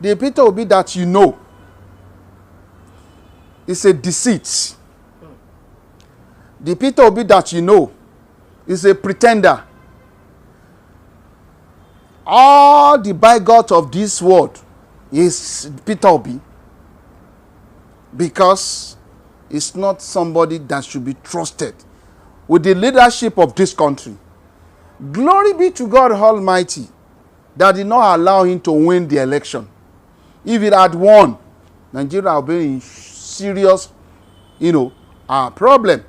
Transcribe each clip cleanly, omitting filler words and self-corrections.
The Peter Obi that you know is a deceit. The Peter Obi that you know is a pretender. All the bigot of this world is Peter Obi, because it's not somebody that should be trusted with the leadership of this country. Glory be to God Almighty that did not allow him to win the election. If it had won, Nigeria would be in serious, problem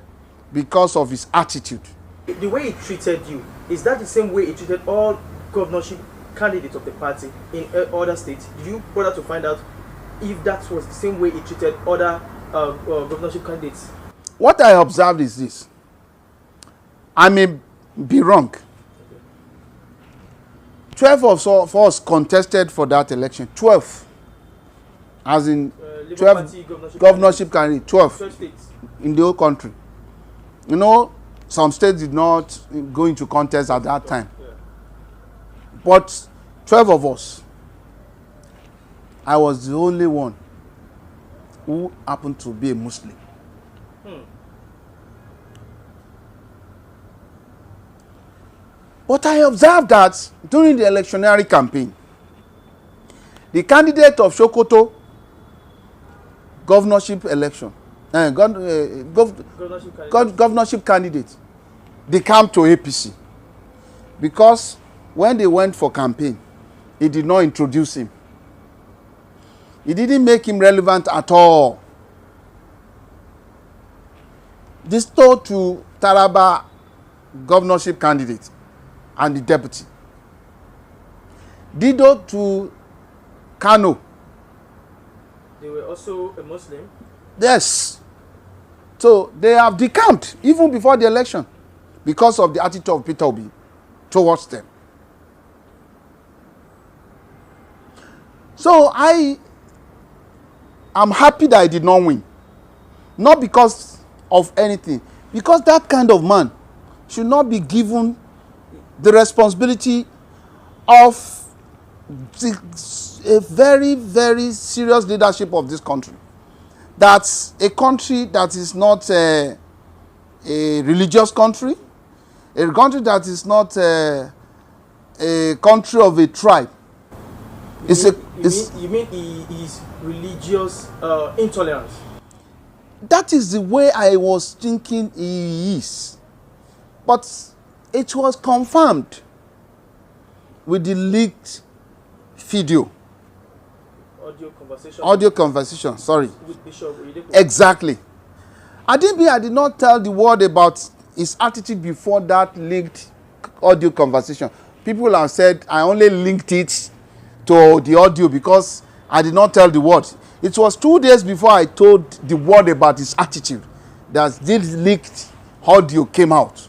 because of his attitude. The way he treated you, is that the same way he treated all governorship candidates of the party in other states? Did you bother to find out if that was the same way he treated other governorship candidates? What I observed is this. I may be wrong. 12 of us contested for that election. 12. As in 12 governorship candidates. 12 states in the whole country. Some states did not go into contest at that time. Yeah. But 12 of us, I was the only one who happened to be a Muslim. But I observed that during the electionary campaign, the candidate of Sokoto governorship election, governorship candidate, they came to APC because when they went for campaign, he did not introduce him. He didn't make him relevant at all. This told to Taraba governorship candidate and the deputy. Dido to Kano. They were also a Muslim? Yes. So they have decamped even before the election because of the attitude of Peter Obi towards them. So I am happy that I did not win. Not because of anything. Because that kind of man should not be given the responsibility of a very, very serious leadership of this country. That's a country that is not a religious country, a country that is not a country of a tribe. You mean he is religious intolerance? That is the way I was thinking he is. But it was confirmed with the leaked video. Audio conversation, sorry. With Bishop. Exactly. I did not tell the world about his attitude before that leaked audio conversation. People have said I only linked it to the audio because I did not tell the world. It was 2 days before I told the world about his attitude that this leaked audio came out.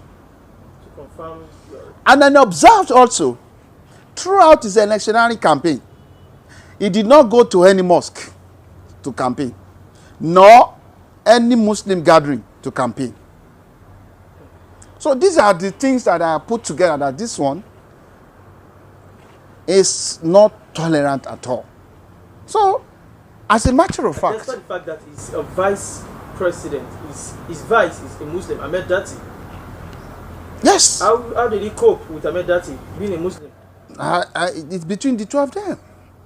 And I observed also, throughout his electionary campaign, he did not go to any mosque to campaign, nor any Muslim gathering to campaign. So these are the things that I put together, that this one is not tolerant at all. So, as a matter of fact... Despite the fact that he's a vice president, his vice is a Muslim, Ahmed Dati. Yes. How did he cope with Ahmed Dati being a Muslim? It's between the two of them.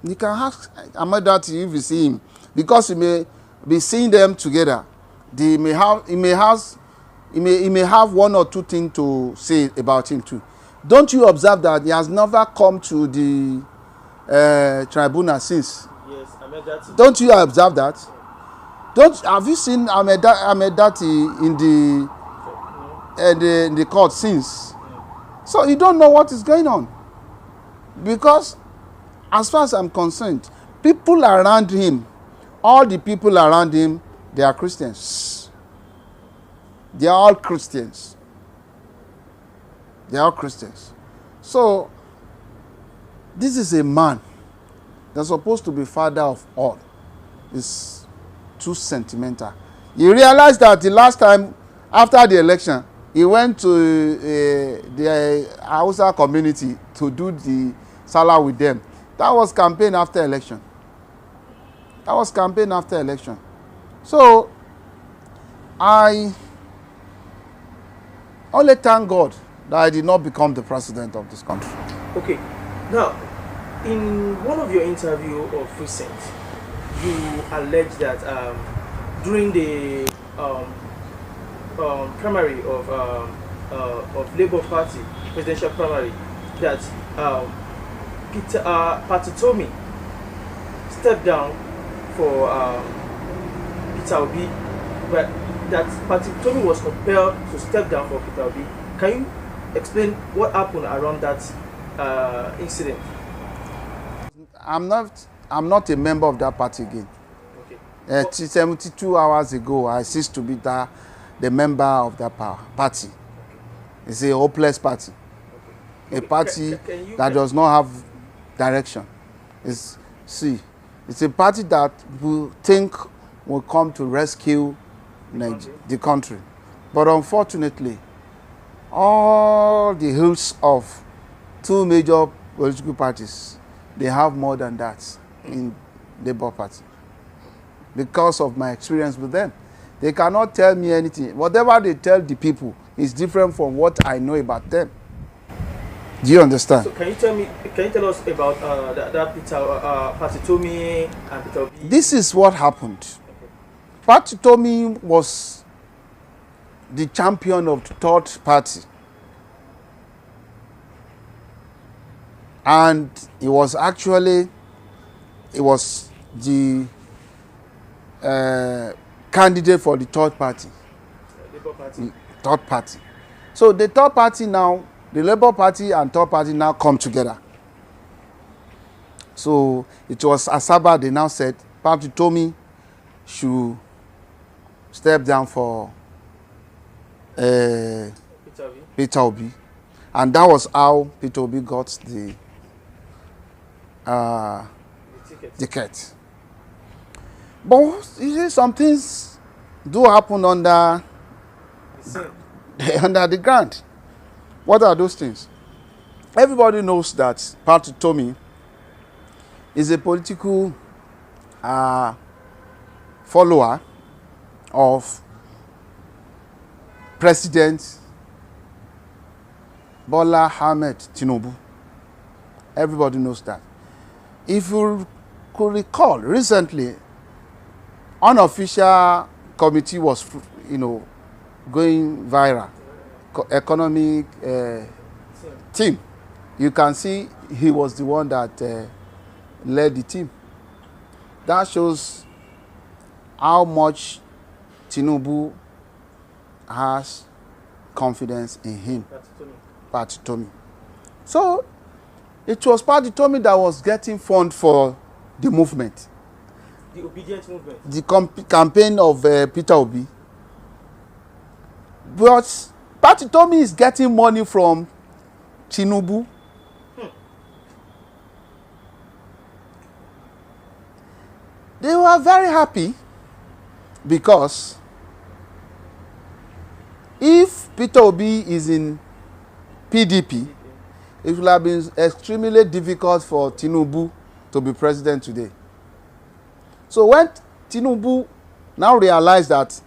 You can ask Ahmed Dati if you see him, because you may be seeing them together. He may have one or two things to say about him too. Don't you observe that he has never come to the tribunal since? Yes, Ahmed Dati. Don't you observe that? Have you seen Ahmed Dati in the court since? So you don't know what is going on. Because as far as I'm concerned, people around him, all the people around him, they are Christians. They are all Christians. They are all Christians. So this is a man that's supposed to be father of all. It's too sentimental. You realize that the last time after the election, he went to the Hausa community to do the Salah with them. That was campaign after election. That was campaign after election. So I only thank God that I did not become the president of this country. Okay. Now, in one of your interview of recent, you allege that during the primary of Labour Party presidential primary, that Party Utomi stepped down for Peter Obi, but that Party Utomi was compelled to step down for Peter Obi. Can you explain what happened around that incident? I'm not a member of that party again. Okay. 72 hours ago, I ceased to be the member of that party. It's a hopeless party. A party that does not have direction. It's a party that we think will come to rescue the country. But unfortunately, all the hills of two major political parties, they have more than that in Labour Party. Because of my experience with them, they cannot tell me anything. Whatever they tell the people is different from what I know about them. Do you understand? So can you tell us about that Party Utomi and Peter Obi? This is what happened. Party Utomi was the champion of the third party. And he was the candidate for the third party. Labour Party. Third party. So the third party now, the Labour Party and third party now come together. So it was Asaba, they now said Party Utomi should step down for Peter Obi. And that was how Peter Obi got the ticket. But you see, some things do happen under the ground. What are those things? Everybody knows that Party Utomi is a political follower of President Bola Ahmed Tinubu. Everybody knows that. If you could recall, recently, unofficial committee was, going viral. Economic team. You can see he was the one that led the team. That shows how much Tinubu has confidence in him. Party Utomi. So it was Party Utomi that was getting fund for the movement. The obedient movement. The campaign of Peter Obi. But Party Utomi is getting money from Tinubu. They were very happy because if Peter Obi is in PDP, it will have been extremely difficult for Tinubu to be president today. So when Tinubu now realized that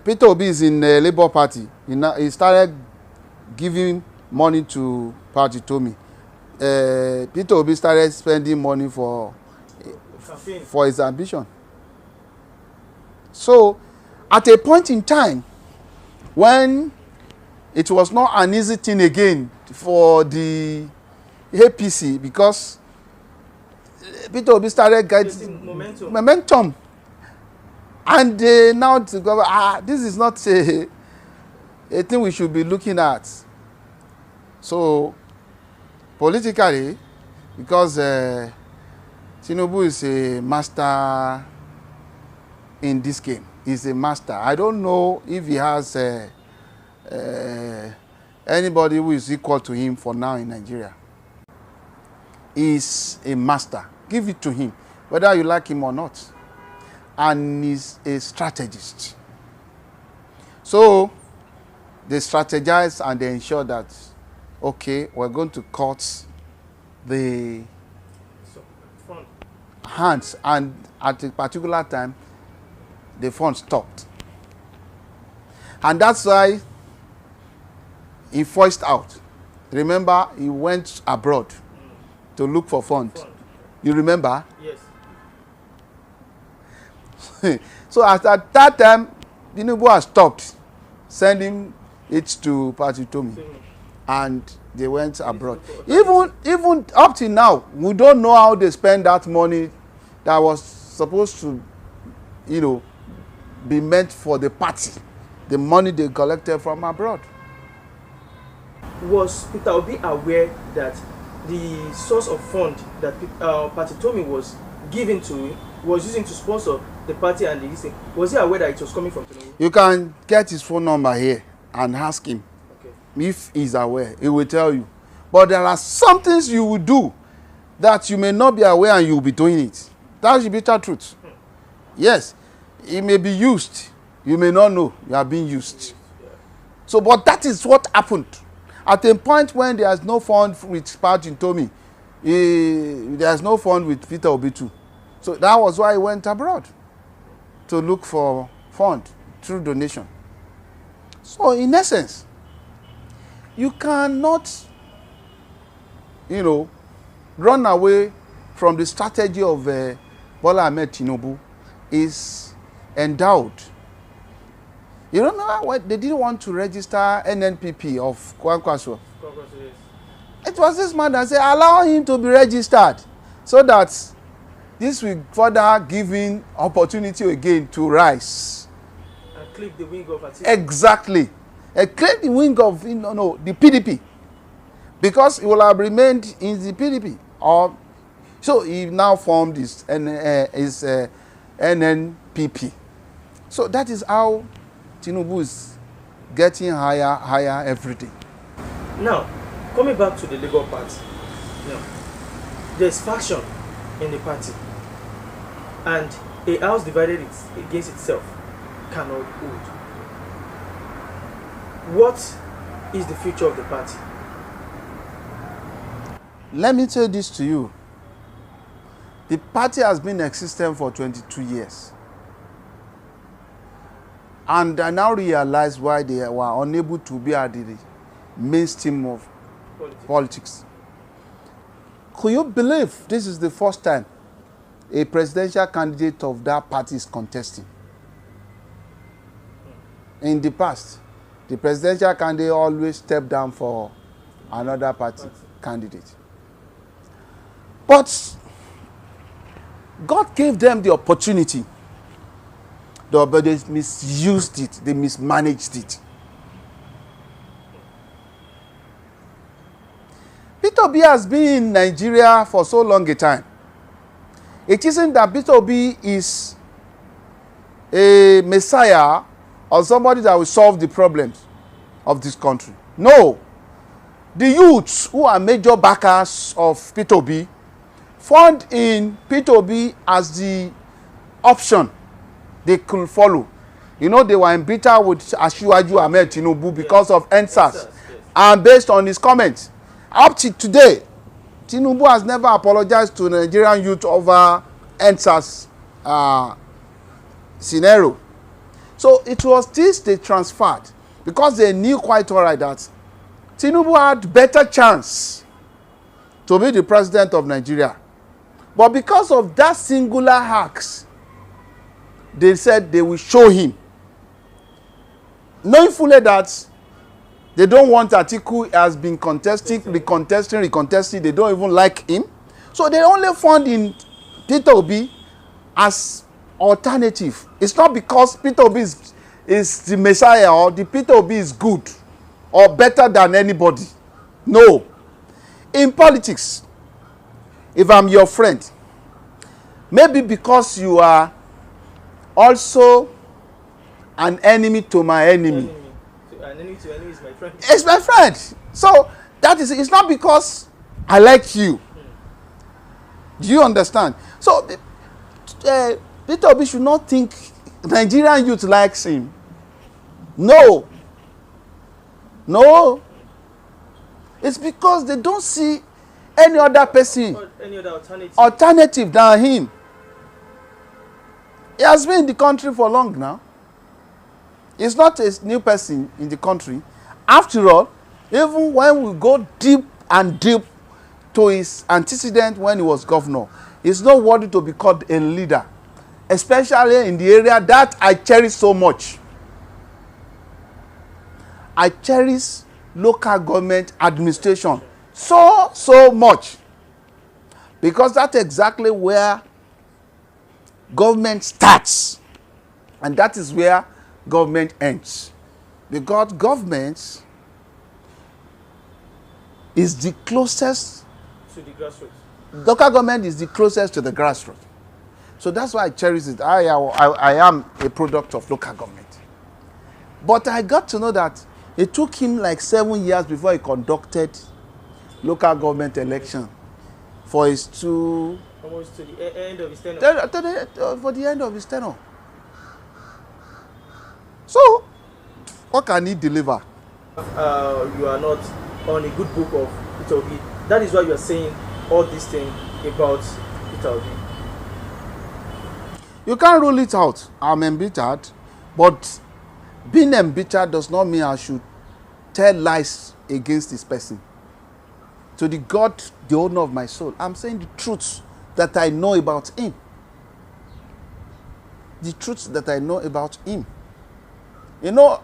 Peter Obi is in the Labour Party, he started giving money to Party Utomi. Peter Obi started spending money for his ambition. So at a point in time when it was not an easy thing again for the APC, because Peter Obi started getting momentum. And they now discover, this is not a thing we should be looking at. So politically, because Tinubu is a master in this game. He's a master. I don't know if he has anybody who is equal to him for now in Nigeria. He's a master. Give it to him, whether you like him or not. And he's a strategist. So they strategize and they ensure that, okay, we're going to cut the hands, and at a particular time, the fund stopped. And that's why he voiced out. Remember, he went abroad to look for funds. You remember? Yes. So at that time, Tinubu has stopped sending it to Party Utomi, and they went abroad. Even up to now, we don't know how they spend that money that was supposed to, be meant for the party. The money they collected from abroad. Was Peter Obi aware that the source of fund that Party Utomi was given to him was using to sponsor the party and the listing? Was he aware that it was coming from Tinubu? You can get his phone number here and ask him. Okay. If he's aware, he will tell you. But there are some things you will do that you may not be aware and you will be doing it. That's the bitter truth. Yes, it may be used. You may not know you are being used. So, but that is what happened. At a point when there is no fund with Party Utomi, there is no fund with Peter Obi too. So that was why he went abroad to look for fund through donation. So in essence, you cannot, run away from the strategy of Bola Ahmed Tinubu is endowed. You don't know what they didn't want to register NNPP of Kwankwaso. It was this man that said, allow him to be registered so that this will further give him opportunity again to rise. And clip the wing of Atiku. Exactly. Clip the wing of the PDP. Because he will have remained in the PDP. So he now formed his NNPP. So that is how Tinubu is getting higher every day. Now, coming back to the Labour Party, there's faction in the party, and a house divided against itself cannot hold. What is the future of the party? Let me tell this to you. The party has been existent for 22 years. And I now realize why they were unable to be at the mainstream of politics. Could you believe this is the first time a presidential candidate of that party is contesting? In the past, the presidential candidate always stepped down for another party candidate. But God gave them the opportunity. But they misused it. They mismanaged it. Peter Obi has been in Nigeria for so long a time. It isn't that Peter Obi is a messiah or somebody that will solve the problems of this country. No. The youths who are major backers of Peter Obi found in Peter Obi as the option they could follow. They were embittered with Asiwaju Ahmed Tinubu because of NSAS. Yes. And based on his comments, up to today, Tinubu has never apologized to Nigerian youth over NSAS scenario. So it was this they transferred because they knew quite all right that Tinubu had better chance to be the president of Nigeria. But because of that singular hacks, they said they will show him. Knowing fully that they don't want Atiku has been recontesting, they don't even like him. So they only found in Peter Obi as alternative. It's not because Peter Obi is the messiah or the Peter Obi is good or better than anybody. No. In politics, if I'm your friend, maybe because you are also an enemy to my enemy. An enemy to enemy is my friend. It's my friend. So that is, it's not because I like you. Do you understand? So Peter Obi should not think Nigerian youth likes him. No. No. It's because they don't see any other person, or any other alternative than him. He has been in the country for long now. He's not a new person in the country. After all, even when we go deep and deep to his antecedent when he was governor, he's not worthy to be called a leader, especially in the area that I cherish so much. I cherish local government administration so much, because that's exactly where government starts and that is where government ends. Because government is the closest to the grassroots. Local government is the closest to the grassroots. So that's why I cherish it. I am a product of local government. But I got to know that it took him like 7 years before he conducted local government election for his two... Almost to the end of his tenure. For the end of his tenure. So, what can he deliver? You are not on a good book of Utomi. That is why you are saying all these things about Utomi. You can't rule it out. I'm embittered, but being embittered does not mean I should tell lies against this person. To the God, the owner of my soul, I'm saying the truth that I know about him. The truth that I know about him. You know,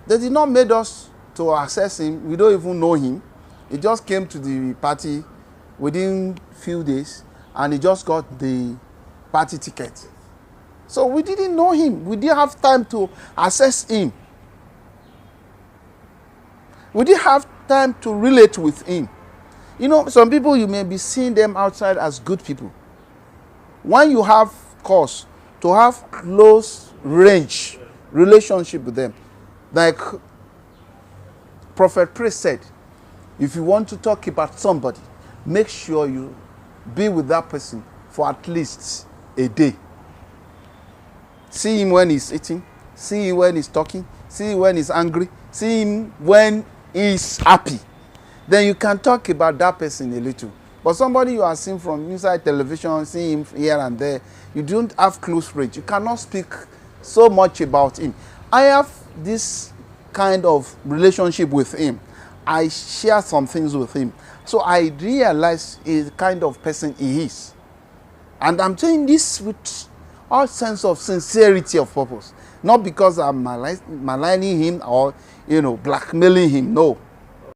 they did not make us to access him. We don't even know him. He just came to the party within few days and he just got the party ticket. So we didn't know him. We didn't have time to assess him. We didn't have time to relate with him. You know, some people, you may be seeing them outside as good people. When you have cause to have close range relationship with them, like Prophet Priest said, if you want to talk about somebody, make sure you be with that person for at least a day. See him when he's eating, see him when he's talking, see him when he's angry, see him when he's happy. Then you can talk about that person a little. But somebody you are seeing from inside television, seeing him here and there, you don't have close range. You cannot speak so much about him. I have this kind of relationship with him. I share some things with him. So I realize the kind of person he is. And I'm saying this with all sense of sincerity of purpose. Not because I'm maligning him or, blackmailing him. No.